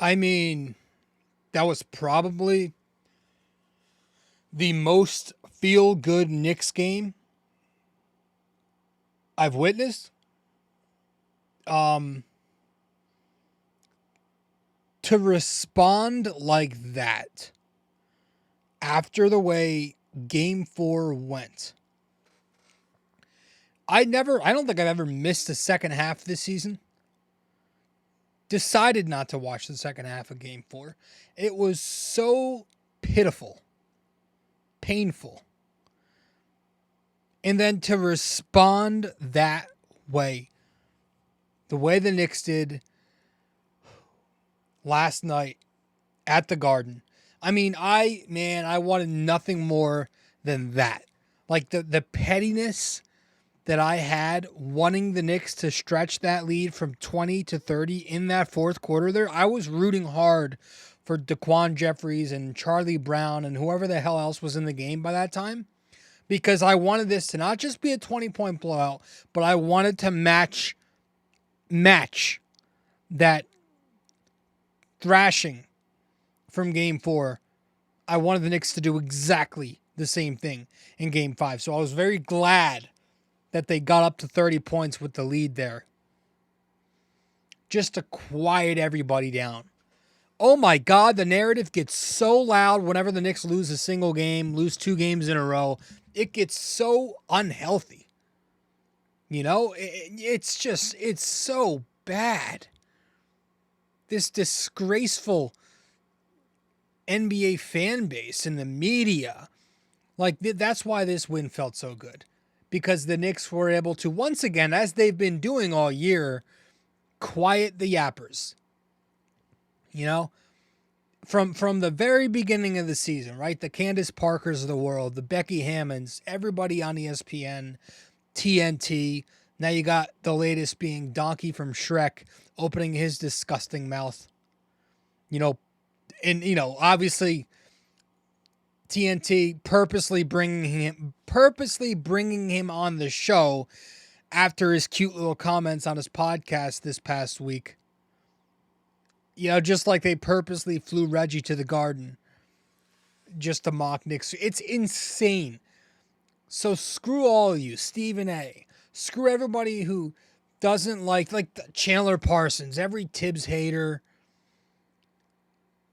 I mean, that was probably the most feel-good Knicks game I've witnessed. Um, to respond like that after the way Game 4 went. I don't think I've ever missed a second half this season. Decided not to watch the second half of Game 4. It was so pitiful, painful. And then to respond that way, the way the Knicks did last night at the Garden. I mean, I wanted nothing more than that. Like the pettiness that I had wanting the Knicks to stretch that lead from 20 to 30 in that fourth quarter there. I was rooting hard for Daquan Jeffries and Charlie Brown and whoever the hell else was in the game by that time, because I wanted this to not just be a 20-point blowout, but I wanted to match that thrashing from Game 4. I wanted the Knicks to do exactly the same thing in Game 5. So I was very glad that they got up to 30 points with the lead there, just to quiet everybody down. Oh my God, the narrative gets so loud whenever the Knicks lose a single game, lose 2 games in a row. It gets so unhealthy. You know, it's so bad. This disgraceful NBA fan base and the media. Like, that's why this win felt so good. Because the Knicks were able to, once again, as they've been doing all year, quiet the yappers. You know? From the very beginning of the season, right? The Candace Parkers of the world, the Becky Hammonds, everybody on ESPN, TNT. Now you got the latest being Donkey from Shrek opening his disgusting mouth. You know, and, you know, obviously TNT purposely bringing him on the show after his cute little comments on his podcast this past week. You know, just like they purposely flew Reggie to the Garden just to mock Knicks. It's insane. So screw all of you, Stephen A. Screw everybody who doesn't like Chandler Parsons, every Tibbs hater.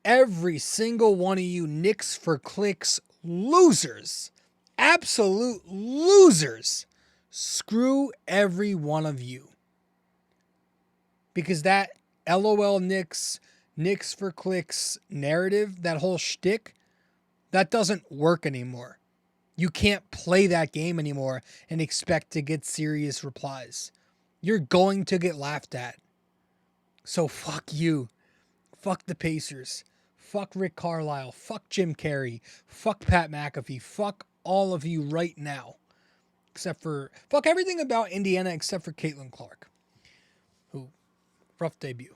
Every single one of you Knicks for clicks losers. Absolute losers. Screw every one of you. Because that LOL Knicks for clicks narrative, that whole shtick, that doesn't work anymore. You can't play that game anymore and expect to get serious replies. You're going to get laughed at. So fuck you. Fuck the Pacers. Fuck Rick Carlisle. Fuck Jim Carrey. Fuck Pat McAfee. Fuck all of you right now. Fuck everything about Indiana except for Caitlin Clark. Who, rough debut.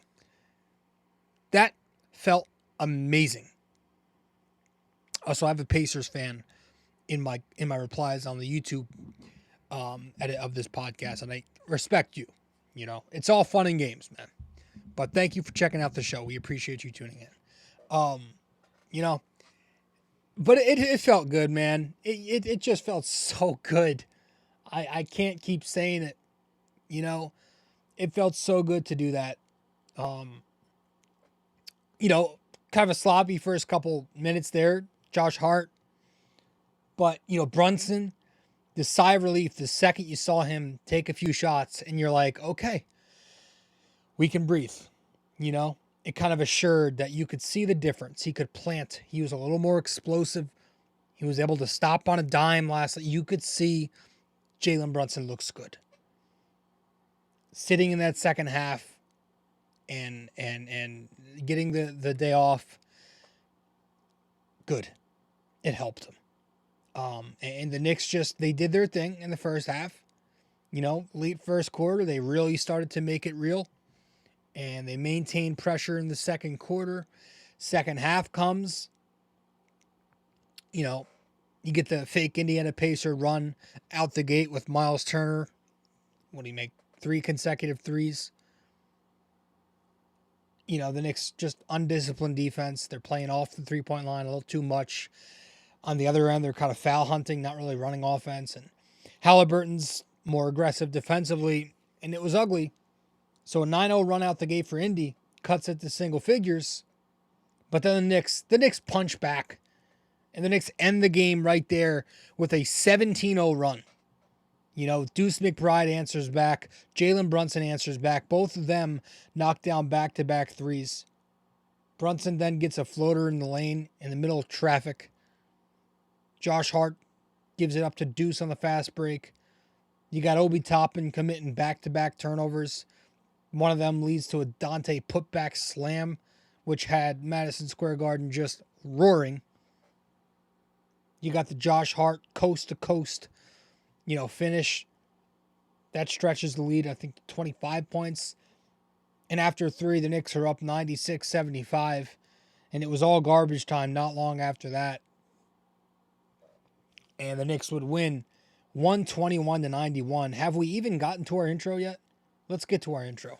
That felt amazing. Also, I have a Pacers fan in my replies on the YouTube edit of this podcast, and I respect you. You know, it's all fun and games, man. But thank you for checking out the show. We appreciate you tuning in. You know, but it felt good, man. It just felt so good. I can't keep saying it. You know, it felt so good to do that. You know, kind of a sloppy first couple minutes there, Josh Hart. But, you know, Brunson, the sigh of relief the second you saw him take a few shots, and you're like, okay, we can breathe. You know, it kind of assured that you could see the difference. He could plant. He was a little more explosive. He was able to stop on a dime last. You could see Jalen Brunson looks good. Sitting in that second half and getting the day off, good. It helped him. And the Knicks they did their thing in the first half. You know, late first quarter, they really started to make it real. And they maintained pressure in the second quarter. Second half comes. You know, you get the fake Indiana Pacer run out the gate with Miles Turner. What do you make? 3 consecutive threes. The Knicks just undisciplined defense. They're playing off the three-point line a little too much. On the other end, they're kind of foul hunting, not really running offense. And Halliburton's more aggressive defensively, and it was ugly. So a 9-0 run out the gate for Indy cuts it to single figures. But then the Knicks punch back. And the Knicks end the game right there with a 17-0 run. Deuce McBride answers back. Jalen Brunson answers back. Both of them knock down back-to-back threes. Brunson then gets a floater in the lane in the middle of traffic. Josh Hart gives it up to Deuce on the fast break. You got Obi Toppin committing back-to-back turnovers. One of them leads to a Dante putback slam, which had Madison Square Garden just roaring. You got the Josh Hart coast-to-coast, finish. That stretches the lead, I think, 25 points. And after three, the Knicks are up 96-75. And it was all garbage time not long after that. And the Knicks would win 121-91. Have we even gotten to our intro yet? Let's get to our intro.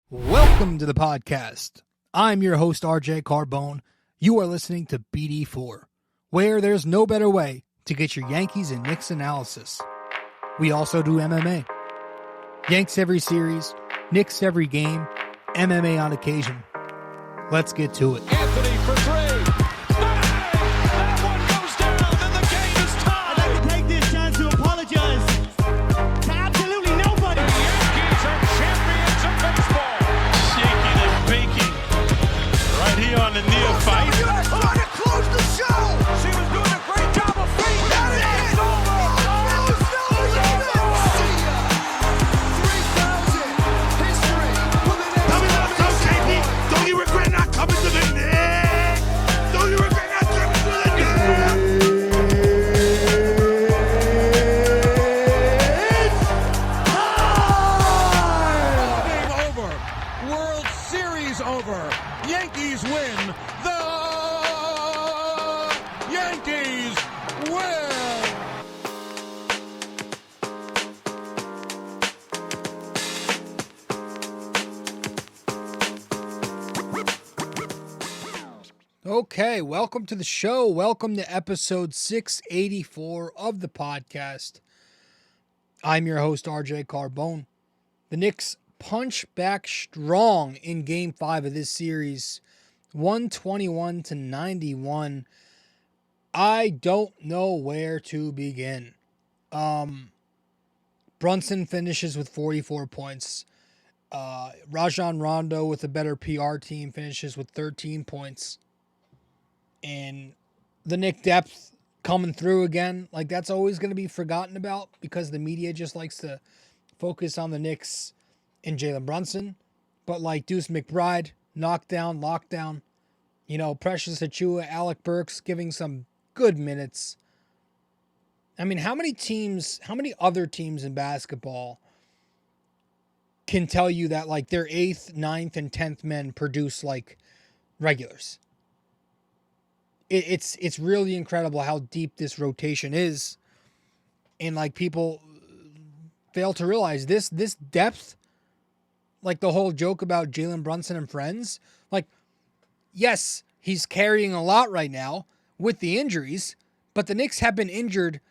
Welcome to the podcast. I'm your host, RJ Carbone. You are listening to BD4, where there's no better way to get your Yankees and Knicks analysis. We also do MMA. Yanks every series, Knicks every game, MMA on occasion. Let's get to it. Anthony for three. That one goes down, and the game is tied. I'd like to take this chance to apologize to absolutely nobody. The Yankees are champions of baseball. Shaking and baking right here on the neophyte. U.S. trying to close the show. She was doing a great job of feeding that. It's over. Coming up, so KP, don't you regret not coming to the Knicks? Don't you regret not coming to the Knicks? Game over. World Series over. Yankees win. The Yankees win. Okay, welcome to the show. Welcome to episode 684 of the podcast. I'm your host, RJ Carbone. The Knicks punch back strong in Game 5 of this series, 121-91. I don't know where to begin. Brunson finishes with 44 points. Rajon Rondo with a better PR team finishes with 13 points. And the Knick depth coming through again, like that's always going to be forgotten about because the media just likes to focus on the Knicks and Jalen Brunson. But like Deuce McBride, knockdown, lockdown, Precious Achiuwa, Alec Burks giving some good minutes. I mean, how many other teams in basketball can tell you that like their 8th, 9th, and 10th men produce like regulars? It's really incredible how deep this rotation is. And like people fail to realize this depth, like the whole joke about Jalen Brunson and friends, like, yes, he's carrying a lot right now with the injuries, but the Knicks have been injured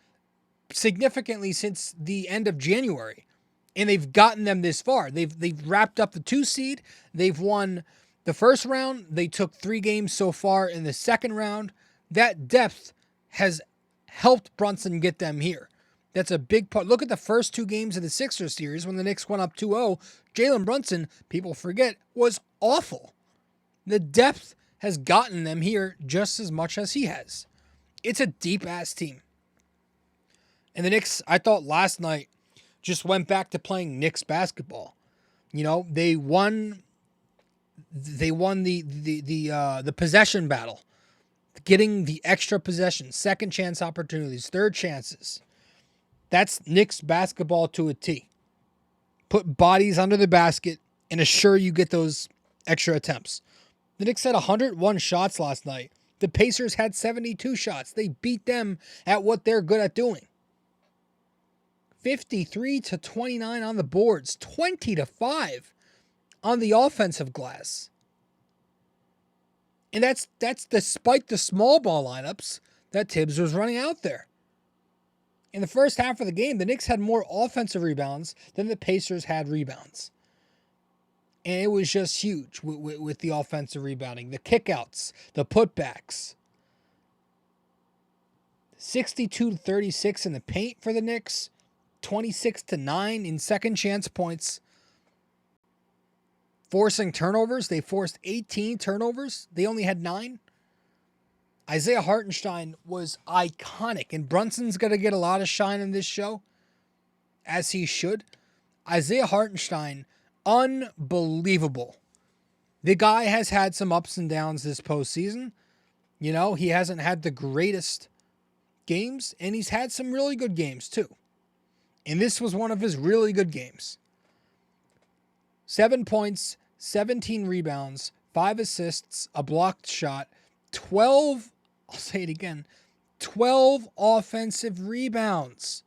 significantly since the end of January. And they've gotten them this far. They've wrapped up the 2 seed. They've won the first round. They took 3 games so far in the second round. That depth has helped Brunson get them here. That's a big part. Look at the first 2 games of the Sixers series when the Knicks went up 2-0. Jalen Brunson, people forget, was awful. The depth has gotten them here just as much as he has. It's a deep-ass team. And the Knicks, I thought last night, just went back to playing Knicks basketball. They won the possession battle, getting the extra possessions, second chance opportunities, third chances. That's Knicks basketball to a T. Put bodies under the basket and assure you get those extra attempts. The Knicks had 101 shots last night. The Pacers had 72 shots. They beat them at what they're good at doing. 53-29 on the boards, 20-5. on the offensive glass. And that's despite the small ball lineups that Tibbs was running out there. In the first half of the game, the Knicks had more offensive rebounds than the Pacers had rebounds. And it was just huge with the offensive rebounding. The kickouts, the putbacks. 62-36 in the paint for the Knicks. 26-9 in second chance points. Forcing turnovers. They forced 18 turnovers. They only had 9. Isaiah Hartenstein was iconic. And Brunson's going to get a lot of shine in this show. As he should. Isaiah Hartenstein, unbelievable. The guy has had some ups and downs this postseason. You know, he hasn't had the greatest games. And he's had some really good games too. And this was one of his really good games. 7 points, 17 rebounds, 5 assists, a blocked shot, 12, I'll say it again, 12 offensive rebounds.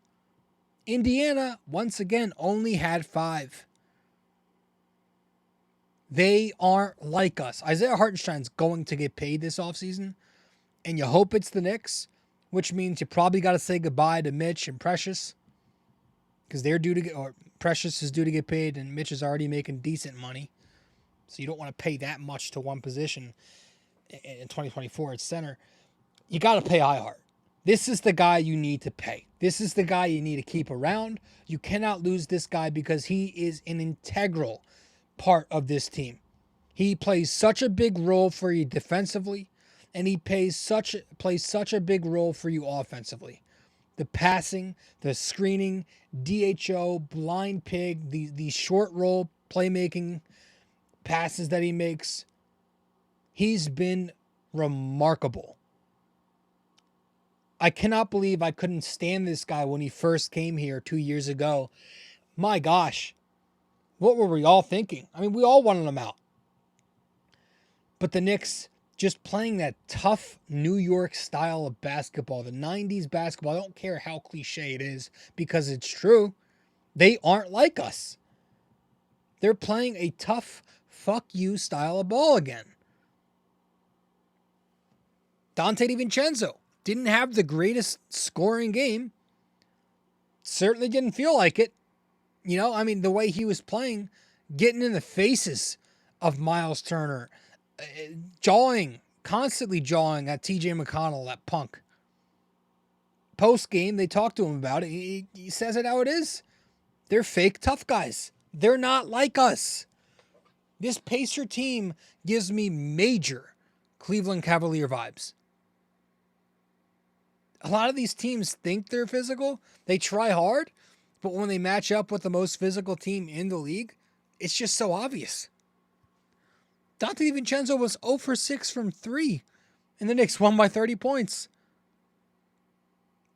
Indiana, once again, only had 5. They aren't like us. Isaiah Hartenstein's going to get paid this offseason, and you hope it's the Knicks, which means you probably got to say goodbye to Mitch and Precious, because they're due to get, or Precious is due to get paid, and Mitch is already making decent money. So you don't want to pay that much to one position in 2024 at center. You got to pay Ihart. This is the guy you need to pay. This is the guy you need to keep around. You cannot lose this guy because he is an integral part of this team. He plays such a big role for you defensively, and he plays such a big role for you offensively. The passing, the screening, DHO, blind pig, the short roll playmaking passes that he makes. He's been remarkable. I cannot believe I couldn't stand this guy when he first came here 2 years ago. My gosh, what were we all thinking? I mean, we all wanted him out. But the Knicks just playing that tough New York style of basketball, the 90s basketball, I don't care how cliche it is because it's true. They aren't like us. They're playing a tough, fuck you style of ball again. Dante DiVincenzo didn't have the greatest scoring game. Certainly didn't feel like it. You know, I mean, the way he was playing, getting in the faces of Miles Turner, constantly jawing at TJ McConnell, that punk. Post game, they talked to him about it. He says it how it is. They're fake tough guys. They're not like us. This Pacer team gives me major Cleveland Cavalier vibes. A lot of these teams think they're physical. They try hard, but when they match up with the most physical team in the league, it's just so obvious. Dante DiVincenzo was 0 for 6 from 3, and the Knicks won by 30 points.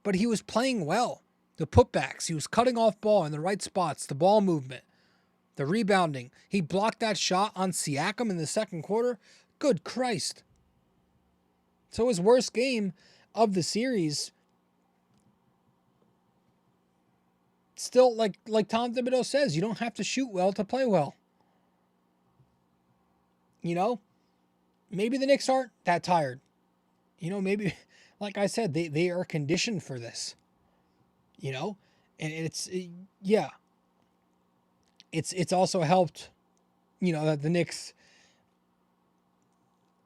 But he was playing well. The putbacks, he was cutting off ball in the right spots, the ball movement, the rebounding. He blocked that shot on Siakam in the second quarter. Good Christ. So his worst game of the series, still, like Tom Thibodeau says, you don't have to shoot well to play well. You know, maybe the Knicks aren't that tired. You know, maybe, like I said, they are conditioned for this. You know, and it's also helped, you know, that the Knicks,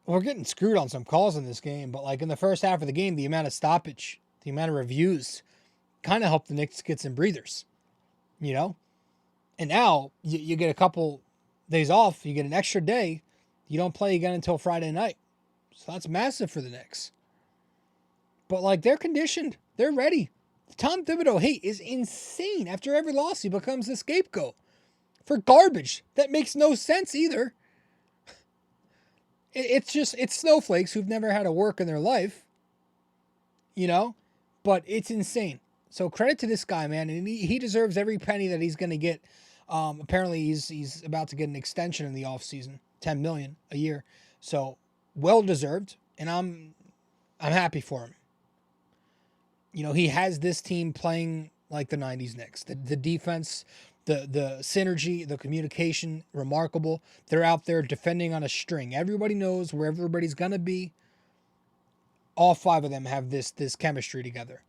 we're getting screwed on some calls in this game, but like in the first half of the game, the amount of stoppage, the amount of reviews kind of helped the Knicks get some breathers, you know? And now you get a couple days off, you get an extra day, you don't play again until Friday night. So that's massive for the Knicks. But like, they're conditioned, they're ready. Tom Thibodeau hate is insane. After every loss, he becomes the scapegoat for garbage that makes no sense either. It's snowflakes who've never had to work in their life, you know, but it's insane. So credit to this guy, man. And he deserves every penny that he's going to get. Apparently he's about to get an extension in the offseason, $10 million a year. So well deserved. And I'm happy for him. You know, he has this team playing like the 90s Knicks. The defense, The synergy, the communication, remarkable. They're out there defending on a string. Everybody knows where everybody's gonna be. All 5 of them have this chemistry together,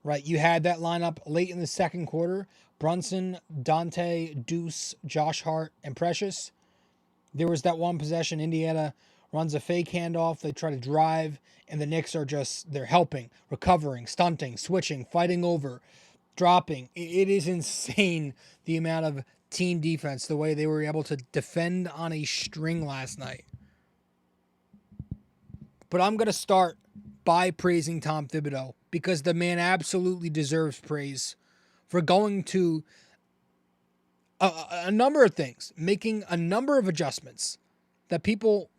right? You had that lineup late in the second quarter: Brunson, Dante, Deuce, Josh Hart, and Precious. There was that one possession. Indiana runs a fake handoff. They try to drive, and the Knicks are they're helping, recovering, stunting, switching, fighting over, dropping. It is insane the amount of team defense, the way they were able to defend on a string last night. But I'm going to start by praising Tom Thibodeau, because the man absolutely deserves praise for going to a number of things, making a number of adjustments that people,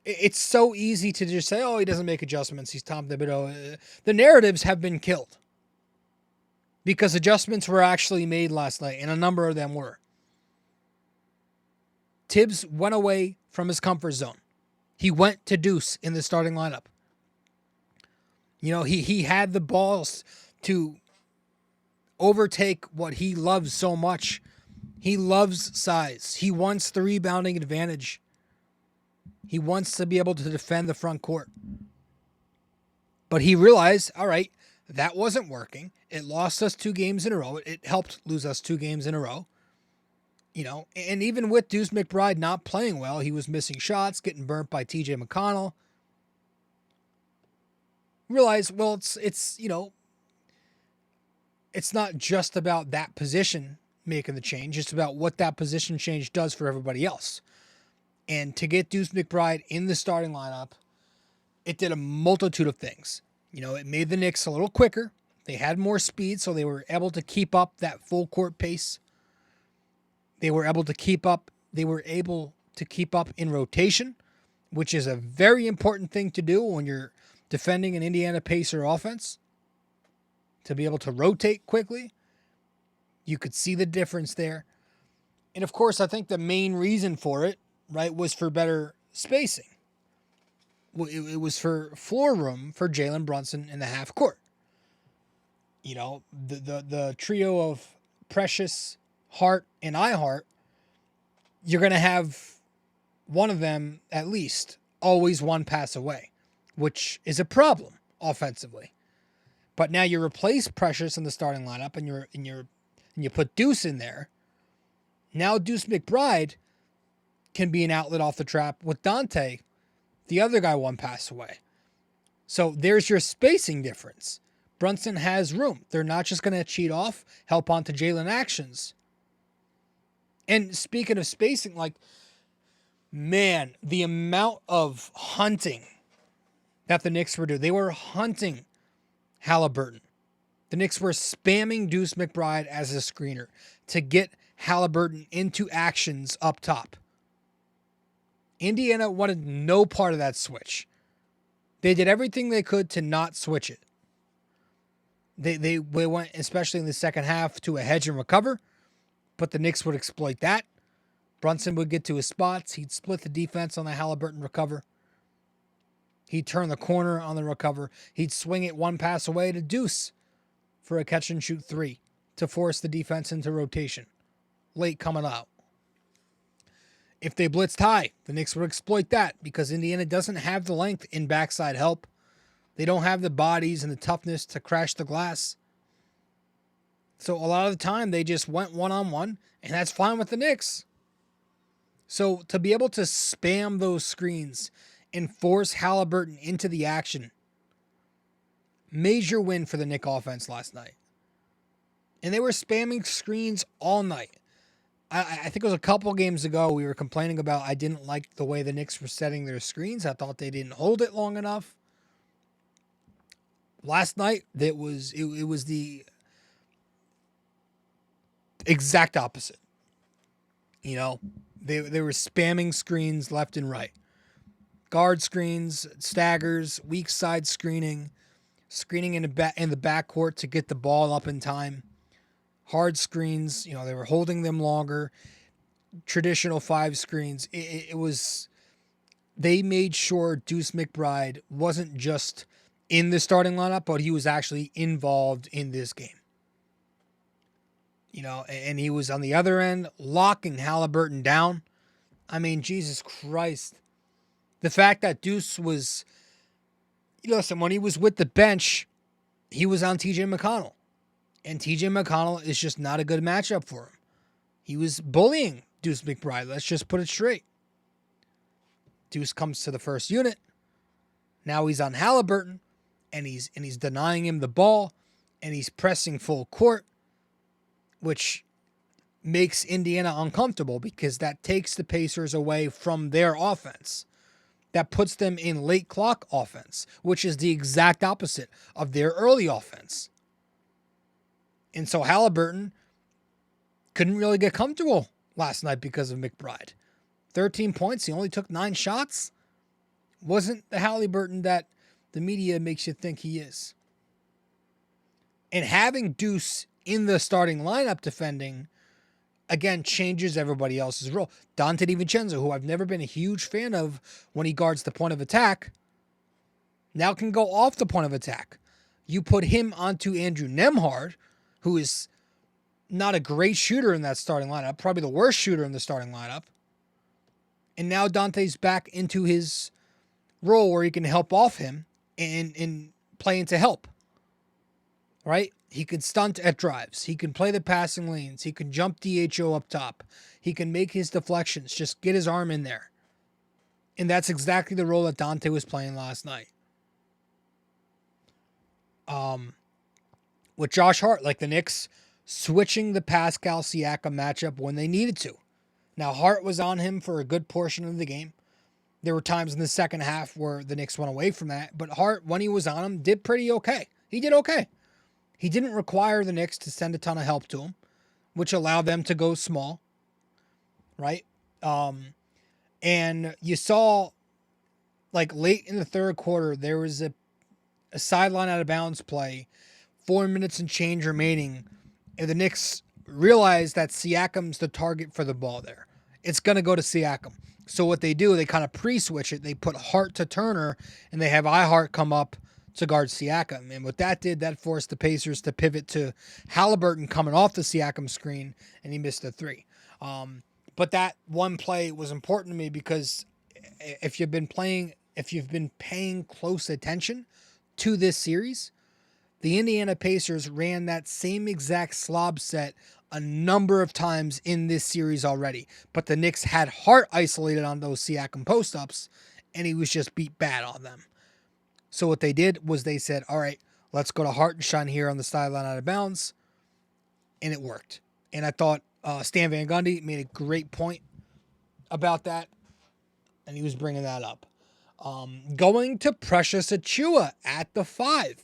it's so easy to just say, oh, he doesn't make adjustments, he's Tom Thibodeau. The narratives have been killed because adjustments were actually made last night, and a number of them were. Tibbs went away from his comfort zone. He went to Deuce in the starting lineup. He had the balls to overtake what he loves so much. He loves size. He wants the rebounding advantage. He wants to be able to defend the front court. But he realized, all right, that wasn't working. It lost us 2 games in a row. It helped lose us 2 games in a row. And even with Deuce McBride not playing well, he was missing shots, getting burnt by TJ McConnell. Realize, well, it's not just about that position making the change. It's about what that position change does for everybody else. And to get Deuce McBride in the starting lineup, it did a multitude of things. It made the Knicks a little quicker. They had more speed, so they were able to keep up that full court pace. They were able to keep up in rotation, which is a very important thing to do when you're defending an Indiana Pacer offense. To be able to rotate quickly. You could see the difference there. And of course, I think the main reason for it, right, was for better spacing. It was for floor room for Jalen Brunson in the half court. The trio of Precious, Hart, and iHart, you're going to have one of them at least always one pass away, which is a problem offensively. But now you replace Precious in the starting lineup, and you put Deuce in there. Now Deuce McBride can be an outlet off the trap with Dante, the other guy, one pass away. So there's your spacing difference. Brunson has room. They're not just going to cheat off, help onto Jalen actions. And speaking of spacing, the amount of hunting that the Knicks were doing. They were hunting Halliburton. The Knicks were spamming Deuce McBride as a screener to get Halliburton into actions up top. Indiana wanted no part of that switch. They did everything they could to not switch it. They went, especially in the second half, to a hedge and recover, but the Knicks would exploit that. Brunson would get to his spots. He'd split the defense on the Halliburton recover. He'd turn the corner on the recover. He'd swing it one pass away to Deuce for a catch and shoot 3 to force the defense into rotation. Late coming out. If they blitzed high, the Knicks would exploit that because Indiana doesn't have the length in backside help. They don't have the bodies and the toughness to crash the glass. So a lot of the time they just went one-on-one, and that's fine with the Knicks. So to be able to spam those screens and force Halliburton into the action, major win for the Knicks offense last night. And they were spamming screens all night. I think it was a couple games ago we were complaining about I didn't like the way the Knicks were setting their screens. I thought they didn't hold it long enough. Last night it was the exact opposite. They were spamming screens left and right. Guard screens, staggers, weak side screening in the backcourt to get the ball up in time. Hard screens, they were holding them longer. Traditional 5 screens. They made sure Deuce McBride wasn't just in the starting lineup, but he was actually involved in this game. and he was on the other end locking Halliburton down. I mean, Jesus Christ. The fact that Deuce was, listen, when he was with the bench, he was on TJ McConnell. And TJ McConnell is just not a good matchup for him. He was bullying Deuce McBride. Let's just put it straight. Deuce comes to the first unit. Now he's on Halliburton, and he's denying him the ball, and he's pressing full court, which makes Indiana uncomfortable because that takes the Pacers away from their offense. That puts them in late clock offense, which is the exact opposite of their early offense. And so Halliburton couldn't really get comfortable last night because of McBride. 13 points, he only took 9 shots. Wasn't the Halliburton that the media makes you think he is. And having Deuce in the starting lineup defending, again, changes everybody else's role. Dante DiVincenzo, who I've never been a huge fan of when he guards the point of attack, now can go off the point of attack. You put him onto Andrew Nembhard, who is not a great shooter in that starting lineup, probably the worst shooter in the starting lineup. And now Dante's back into his role where he can help off him and play into help. Right? He can stunt at drives. He can play the passing lanes. He can jump DHO up top. He can make his deflections. Just get his arm in there. And that's exactly the role that Dante was playing last night. With Josh Hart, like the Knicks switching the Pascal Siakam matchup when they needed to. Now, Hart was on him for a good portion of the game. There were times in the second half where the Knicks went away from that. But Hart, when he was on him, did pretty okay. He did okay. He didn't require the Knicks to send a ton of help to him, which allowed them to go small, right? And you saw, like, late in the third quarter, there was a sideline out of bounds play, 4 minutes and change remaining, and the Knicks realized that Siakam's the target for the ball there. It's going to go to Siakam. So what they do, they kind of pre-switch it. They put Hart to Turner, and they have Ihart come up to guard Siakam. And what that did, that forced the Pacers to pivot to Halliburton coming off the Siakam screen, and he missed a 3. But that one play was important to me because if you've been paying close attention to this series, the Indiana Pacers ran that same exact slob set a number of times in this series already. But the Knicks had Hart isolated on those Siakam post-ups, and he was just beat bad on them. So what they did was they said, all right, let's go to Hart and Shine here on the sideline out of bounds. And it worked. And I thought Stan Van Gundy made a great point about that. And he was bringing that up. Going to Precious Achiuwa at the 5.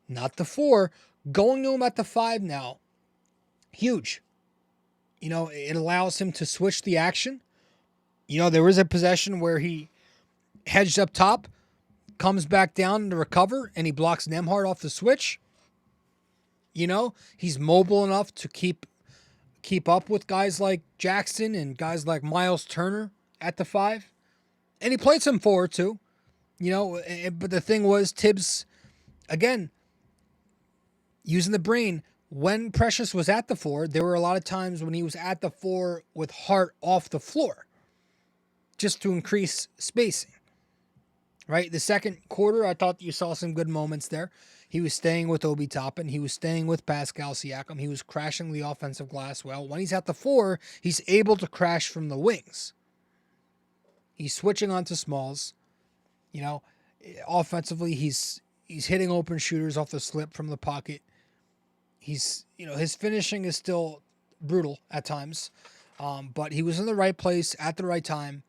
Not the 4. Going to him at the 5 now. Huge. It allows him to switch the action. There was a possession where he hedged up top, comes back down to recover, and he blocks Nembhard off the switch. He's mobile enough to keep up with guys like Jackson and guys like Miles Turner at the 5. And he played some forward too. But the thing was, Tibbs, again, using the brain, when Precious was at the 4, there were a lot of times when he was at the 4 with Hart off the floor just to increase spacing. Right? The second quarter, I thought you saw some good moments there. He was staying with Obi Toppin. He was staying with Pascal Siakam. He was crashing the offensive glass well. When he's at the 4, he's able to crash from the wings. He's switching onto smalls. Offensively, he's hitting open shooters off the slip from the pocket. His finishing is still brutal at times. But he was in the right place at the right time.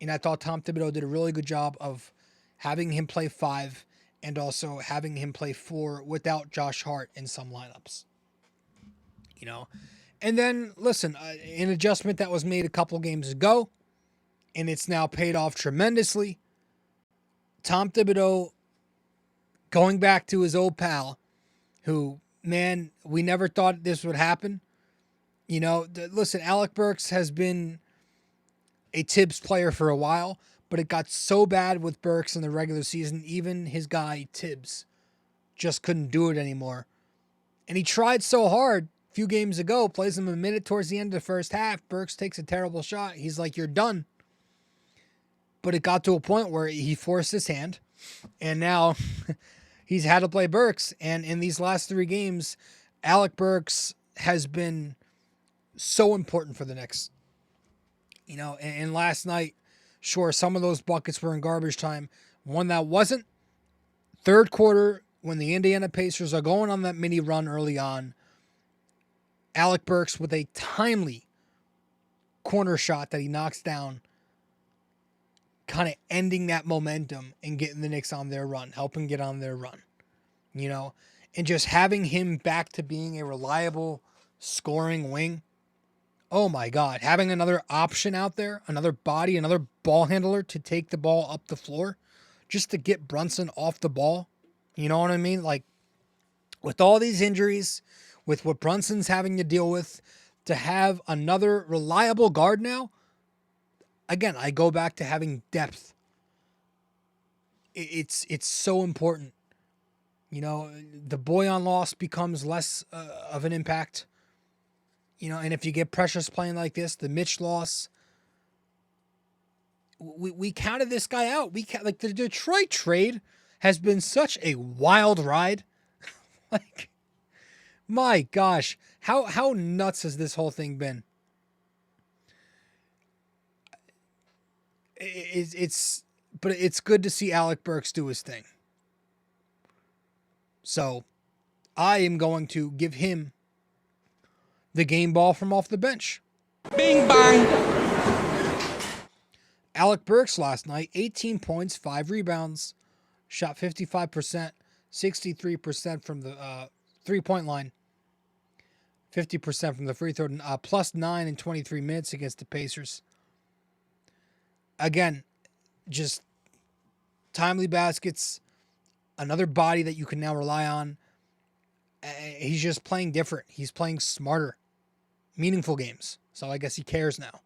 And I thought Tom Thibodeau did a really good job of having him play 5 and also having him play 4 without Josh Hart in some lineups. And then, listen, an adjustment that was made a couple games ago, and it's now paid off tremendously. Tom Thibodeau going back to his old pal, who, man, we never thought this would happen. Listen, Alec Burks has been a Tibbs player for a while, but it got so bad with Burks in the regular season, even his guy Tibbs just couldn't do it anymore. And he tried so hard few games ago, plays him a minute towards the end of the first half. Burks takes a terrible shot. He's like, you're done. But it got to a point where he forced his hand, and now he's had to play Burks. And in these last 3 games, Alec Burks has been so important for the Knicks. You know, and last night, sure, some of those buckets were in garbage time. One that wasn't, third quarter, when the Indiana Pacers are going on that mini run early on, Alec Burks with a timely corner shot that he knocks down, kind of ending that momentum and getting the Knicks on their run, helping get on their run, you know, and just having him back to being a reliable scoring wing. Oh my God, having another option out there, another body, another ball handler to take the ball up the floor just to get Brunson off the ball. You know what I mean? Like, with all these injuries, with what Brunson's having to deal with, to have another reliable guard now, again, I go back to having depth. It's so important. You know, the Boyan loss becomes less of an impact. You know, and if you get Precious playing like this, the Mitch loss, we counted this guy out. Like, the Detroit trade has been such a wild ride. Like, my gosh, how nuts has this whole thing been? But it's good to see Alec Burks do his thing. So I am going to give him the game ball from off the bench. Bing bang. Alec Burks last night, 18 points, 5 rebounds, shot 55%, 63% from the 3-point line, 50% from the free throw, plus 9 in 23 minutes against the Pacers. Again, just timely baskets, another body that you can now rely on. He's just playing different. He's playing smarter, meaningful games. So I guess he cares now.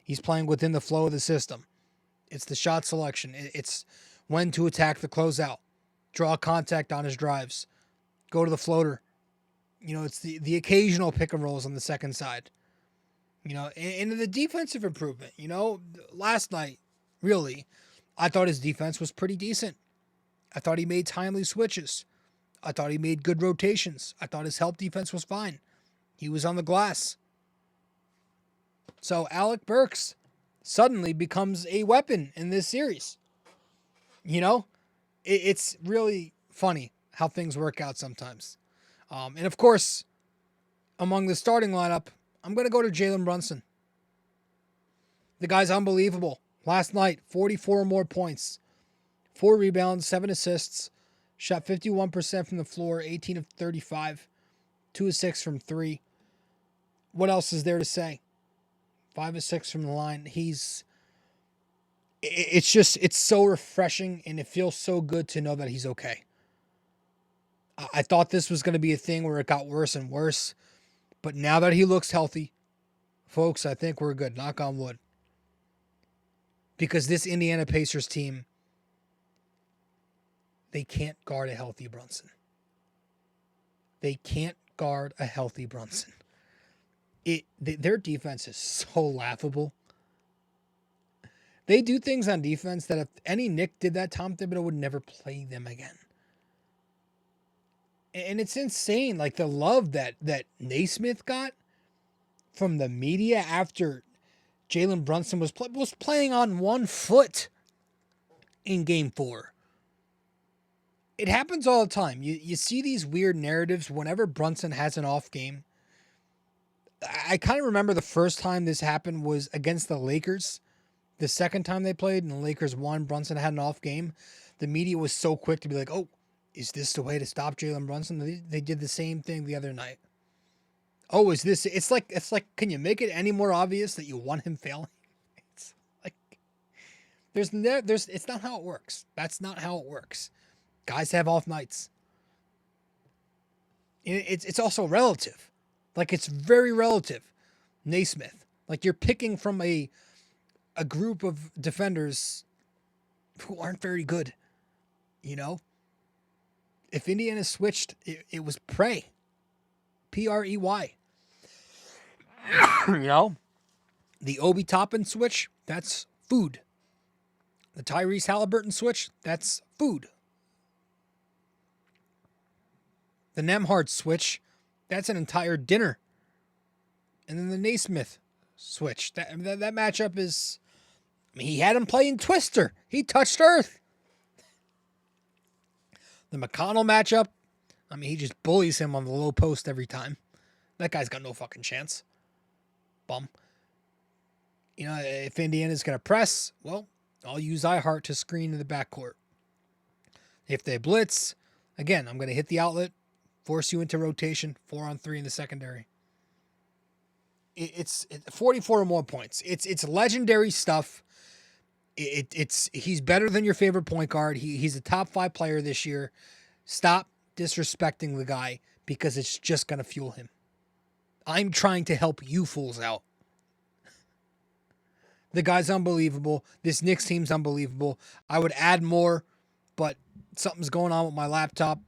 He's playing within the flow of the system. It's the shot selection. It's when to attack the closeout, draw contact on his drives, go to the floater. You know, it's the occasional pick and rolls on the second side. You know, and the defensive improvement. You know, last night, really, I thought his defense was pretty decent. I thought he made timely switches. I thought he made good rotations. I thought his help defense was fine. He was on the glass. So Alec Burks suddenly becomes a weapon in this series. You know, it's really funny how things work out sometimes. And of course, among the starting lineup, I'm going to go to Jalen Brunson. The guy's unbelievable. Last night, 44 more points, 4 rebounds, 7 assists, shot 51% from the floor, 18 of 35, 2 of 6 from 3. What else is there to say? 5 of 6 from the line. It's so refreshing, and it feels so good to know that he's okay. I thought this was going to be a thing where it got worse and worse, but now that he looks healthy, folks, I think we're good. Knock on wood. Because this Indiana Pacers team, they can't guard a healthy Brunson. They can't guard a healthy Brunson. Their defense is so laughable. They do things on defense that if any Knick did that, Tom Thibodeau would never play them again. And it's insane, like the love that Naismith got from the media after Jalen Brunson was playing on 1 foot in Game 4. It happens all the time. You see these weird narratives whenever Brunson has an off game. I kind of remember the first time this happened was against the Lakers. The second time they played and the Lakers won, Brunson had an off game. The media was so quick to be like, oh, is this the way to stop Jalen Brunson? They did the same thing the other night. Oh, is this? It's like, can you make it any more obvious that you want him failing? It's like, it's not how it works. That's not how it works. Guys have off nights. It's also relative. Like, it's very relative. Naismith. Like, you're picking from a group of defenders who aren't very good. You know? If Indiana switched, it was Prey. Prey. You know, the Obi Toppin switch, that's food. The Tyrese Halliburton switch, that's food. The Nemhard switch, that's an entire dinner. And then the Naismith switch, that matchup is, I mean, he had him playing Twister. He touched earth. The McConnell matchup, I mean, he just bullies him on the low post every time. That guy's got no fucking chance. Bum. You know, if Indiana's going to press, well, I'll use iHeart to screen in the backcourt. If they blitz, again, I'm going to hit the outlet, force you into rotation, 4-on-3 in the secondary. It's 44 or more points. It's legendary stuff. He's better than your favorite point guard. He's a top 5 player this year. Stop disrespecting the guy because it's just going to fuel him. I'm trying to help you fools out. The guy's unbelievable. This Knicks team's unbelievable. I would add more, but something's going on with my laptop.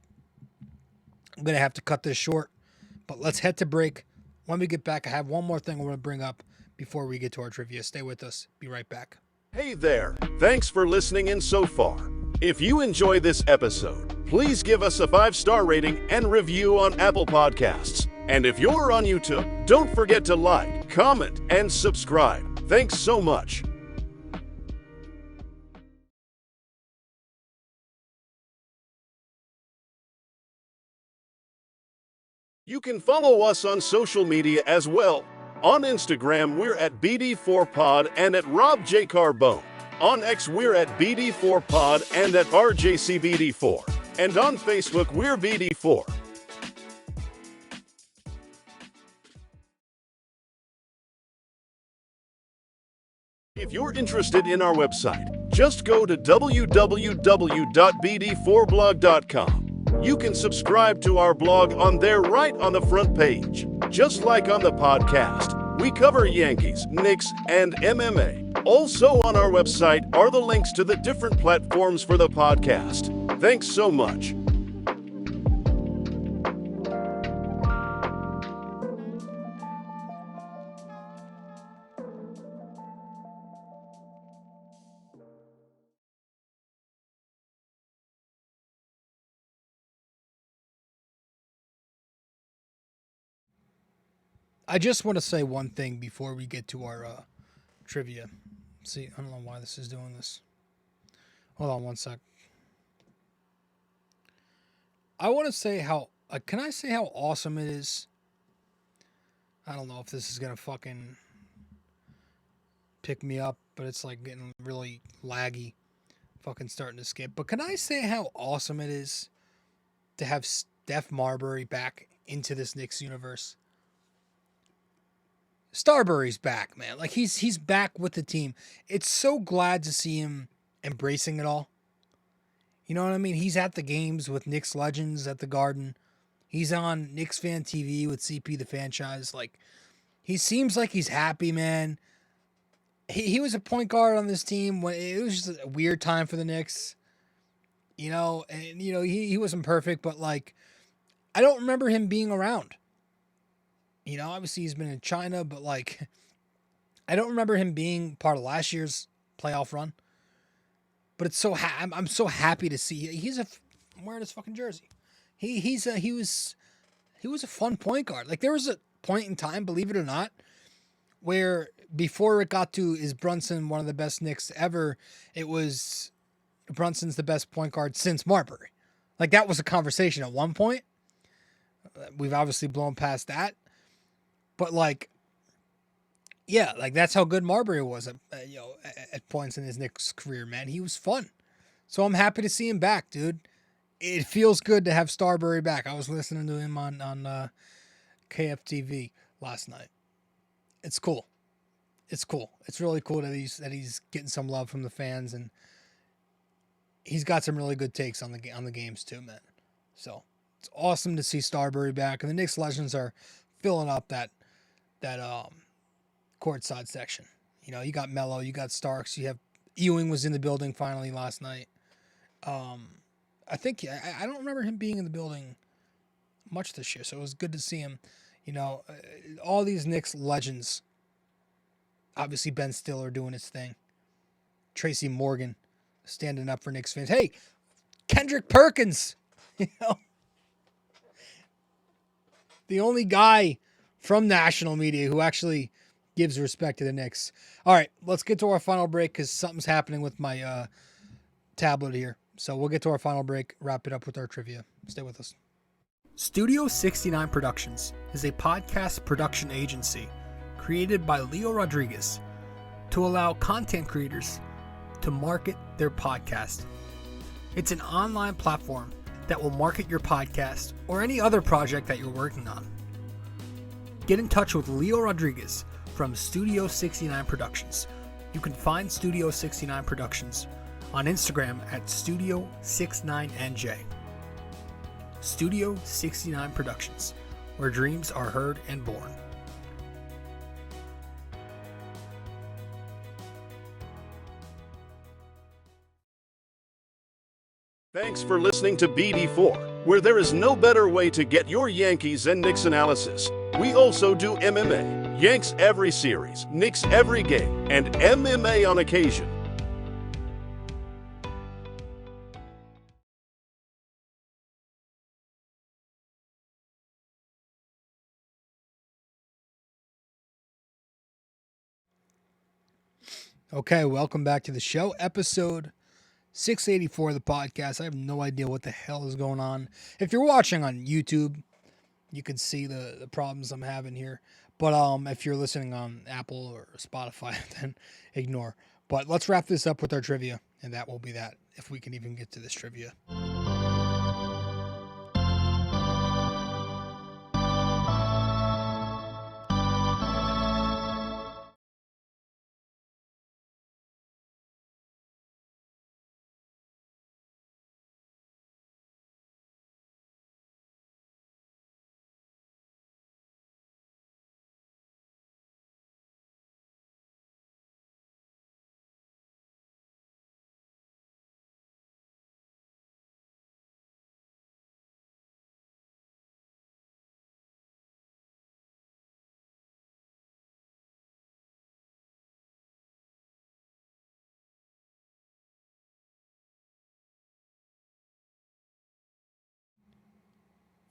I'm going to have to cut this short, but let's head to break. When we get back, I have one more thing I want to bring up before we get to our trivia. Stay with us. Be right back. Hey there, thanks for listening in so far. If you enjoy this episode, please give us a 5-star rating and review on Apple Podcasts. And if you're on YouTube, don't forget to like, comment, and subscribe. Thanks so much. You can follow us on social media as well. On Instagram, we're at BD4Pod and at Rob J. Carbone. On X, we're at BD4Pod and at RJCBD4. And on Facebook, we're BD4. If you're interested in our website, just go to www.bd4blog.com. You can subscribe to our blog on there right on the front page. Just like on the podcast, we cover Yankees, Knicks, and MMA. Also on our website are the links to the different platforms for the podcast. Thanks so much. I just want to say one thing before we get to our trivia. See, I don't know why this is doing this. Hold on one sec. I want to say how... can I say how awesome it is? I don't know if this is going to fucking pick me up, but it's like getting really laggy. Fucking starting to skip. But can I say how awesome it is to have Steph Marbury back into this Knicks universe? Starbury's back, man. Like he's back with the team. It's so glad to see him embracing it all. You know what I mean? He's at the games with Knicks legends at the Garden. He's on Knicks Fan TV with CP the franchise. Like he seems like he's happy, man. He was a point guard on this team when it was just a weird time for the Knicks. You know, and you know he wasn't perfect, but like I don't remember him being around. You know, obviously he's been in China, but like, I don't remember him being part of last year's playoff run. But it's so I'm so happy to see I'm wearing his fucking jersey. He was a fun point guard. Like there was a point in time, believe it or not, where before it got to is Brunson one of the best Knicks ever, it was Brunson's the best point guard since Marbury. Like that was a conversation at one point. We've obviously blown past that. But like, yeah, like that's how good Marbury was at points in his Knicks career, man. He was fun. So I'm happy to see him back, dude. It feels good to have Starbury back. I was listening to him on KFTV last night. It's cool. It's cool. It's really cool that he's getting some love from the fans, and he's got some really good takes on the games too, man. So it's awesome to see Starbury back, and the Knicks legends are filling up that courtside section. You know, you got Melo, you got Starks, you have Ewing was in the building finally last night. I think I don't remember him being in the building much this year, so it was good to see him. All these Knicks legends. Obviously, Ben Stiller doing his thing. Tracy Morgan standing up for Knicks fans. Hey, Kendrick Perkins, the only guy from national media who actually gives respect to the Knicks. All right, let's get to our final break because something's happening with my tablet here. So we'll get to our final break, wrap it up with our trivia. Stay with us. Studio 69 Productions is a podcast production agency created by Leo Rodriguez to allow content creators to market their podcast. It's an online platform that will market your podcast or any other project that you're working on. Get in touch with Leo Rodriguez from Studio 69 Productions. You can find Studio 69 Productions on Instagram at Studio69NJ. Studio 69 Productions, where dreams are heard and born. Thanks for listening to BD4, where there is no better way to get your Yankees and Knicks analysis. We also do MMA, Yanks every series, Knicks every game, and MMA on occasion. Okay, welcome back to the show. Episode 684 of the podcast. I have no idea what the hell is going on. If you're watching on YouTube, you can see the problems I'm having here. But if you're listening on Apple or Spotify, then ignore. But let's wrap this up with our trivia, and that will be that, if we can even get to this trivia.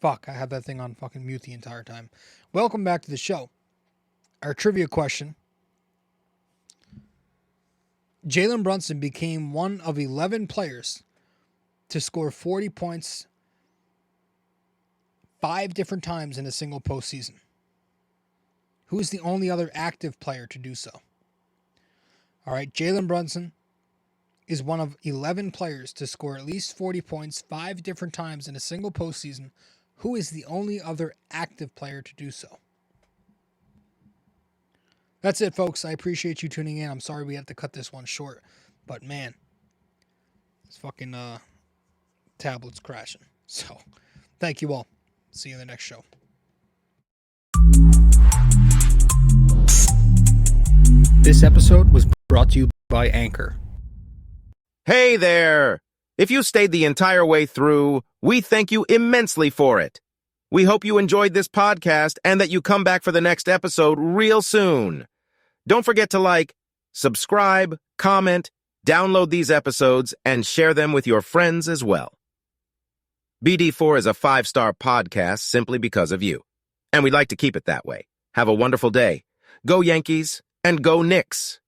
Fuck, I had that thing on fucking mute the entire time. Welcome back to the show. Our trivia question. Jalen Brunson became one of 11 players to score 40 points 5 different times in a single postseason. Who is the only other active player to do so? All right, Jalen Brunson is one of 11 players to score at least 40 points 5 different times in a single postseason. Who is the only other active player to do so? That's it, folks. I appreciate you tuning in. I'm sorry we had to cut this one short, but man, this fucking tablet's crashing. So, thank you all. See you in the next show. This episode was brought to you by Anchor. Hey there! If you stayed the entire way through, we thank you immensely for it. We hope you enjoyed this podcast and that you come back for the next episode real soon. Don't forget to like, subscribe, comment, download these episodes, and share them with your friends as well. BD4 is a 5-star podcast simply because of you, and we'd like to keep it that way. Have a wonderful day. Go Yankees and go Knicks!